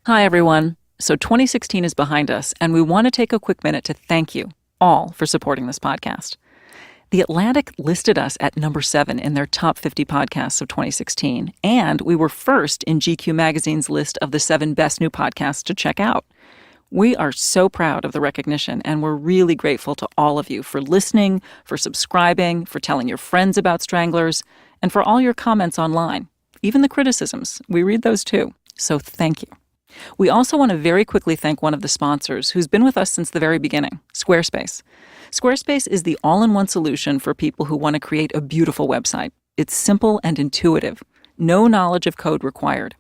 Hi, everyone. So 2016 is behind us, and we want to take a quick minute to thank you all for supporting this podcast. The Atlantic listed us at number 7 in their top 50 podcasts of 2016, and we were first in GQ Magazine's list of the 7 best new podcasts to check out. We are so proud of the recognition, and we're really grateful to all of you for listening, for subscribing, for telling your friends about Stranglers, and for all your comments online. Even the criticisms, we read those too. So thank you. We also want to very quickly thank one of the sponsors who's been with us since the very beginning, Squarespace. Squarespace is the all-in-one solution for people who want to create a beautiful website. It's simple and intuitive. No knowledge of code required.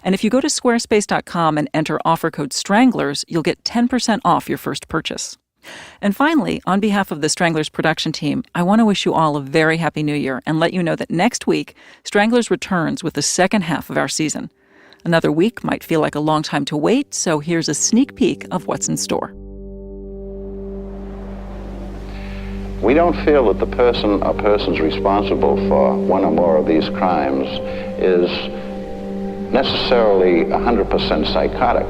And if you go to squarespace.com and enter offer code Stranglers, you'll get 10% off your first purchase. And finally, on behalf of the Stranglers production team, I want to wish you all a very happy new year and let you know that next week, Stranglers returns with the second half of our season. Another week might feel like a long time to wait, so here's a sneak peek of what's in store. We don't feel that the person or persons responsible for one or more of these crimes is necessarily 100% psychotic.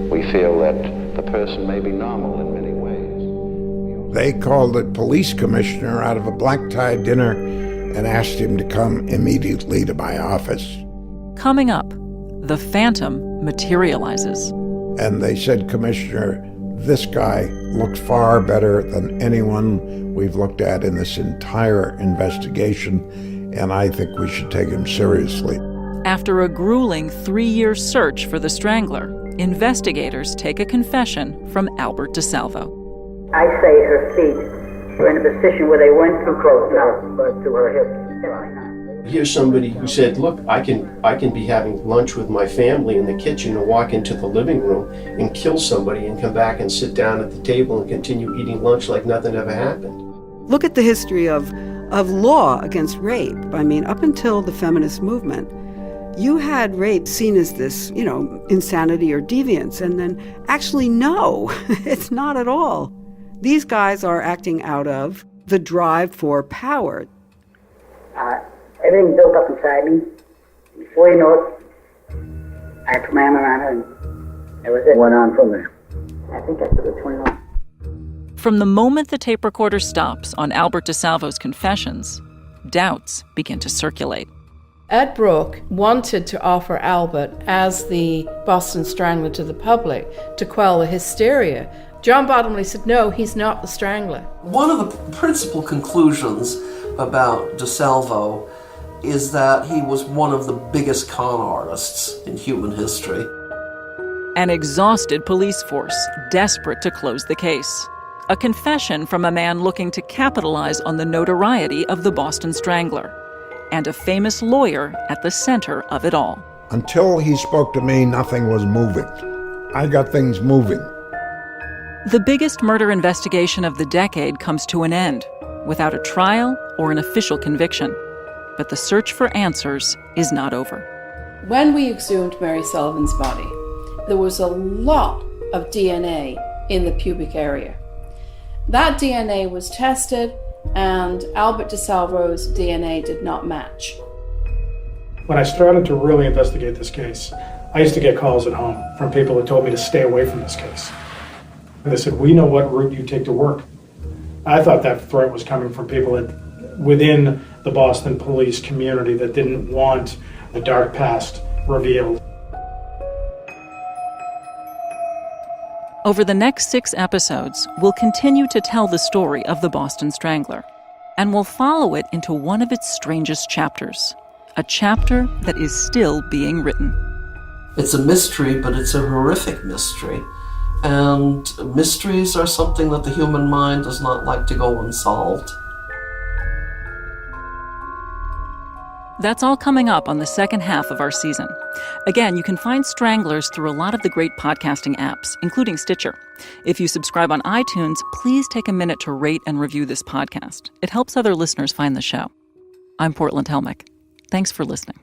We feel that the person may be normal in many ways. They called the police commissioner out of a black-tie dinner and asked him to come immediately to my office. Coming up, the Phantom materializes. And they said, Commissioner, this guy looks far better than anyone we've looked at in this entire investigation, and I think we should take him seriously. After a grueling 3-year search for the Strangler, investigators take a confession from Albert DeSalvo. I say her feet were in a position where they weren't too close to her hips. Here's somebody who said, look, I can be having lunch with my family in the kitchen and walk into the living room and kill somebody and come back and sit down at the table and continue eating lunch like nothing ever happened. Look at the history of law against rape. I mean, up until the feminist movement, you had rape seen as this, insanity or deviance, and then actually, no, it's not at all. These guys are acting out of the drive for power. Everything built up inside me. Before you know it, I put my arm around her, and that was it. Went on from there. I think I took it 21. From the moment the tape recorder stops on Albert DeSalvo's confessions, doubts begin to circulate. Ed Brooke wanted to offer Albert as the Boston Strangler to the public to quell the hysteria. John Bottomley said, no, he's not the Strangler. One of the principal conclusions about DeSalvo is that he was one of the biggest con artists in human history. An exhausted police force, desperate to close the case. A confession from a man looking to capitalize on the notoriety of the Boston Strangler. And a famous lawyer at the center of it all. Until he spoke to me, nothing was moving. I got things moving. The biggest murder investigation of the decade comes to an end, without a trial or an official conviction. But the search for answers is not over. When we exhumed Mary Sullivan's body, there was a lot of DNA in the pubic area. That DNA was tested, and Albert DeSalvo's DNA did not match. When I started to really investigate this case, I used to get calls at home from people who told me to stay away from this case. And they said, we know what route you take to work. I thought that threat was coming from people within the Boston police community that didn't want the dark past revealed. Over the next 6 episodes, we'll continue to tell the story of the Boston Strangler, and we'll follow it into one of its strangest chapters, a chapter that is still being written. It's a mystery, but it's a horrific mystery. And mysteries are something that the human mind does not like to go unsolved. That's all coming up on the second half of our season. Again, you can find Stranglers through a lot of the great podcasting apps, including Stitcher. If you subscribe on iTunes, please take a minute to rate and review this podcast. It helps other listeners find the show. I'm Portland Helmich. Thanks for listening.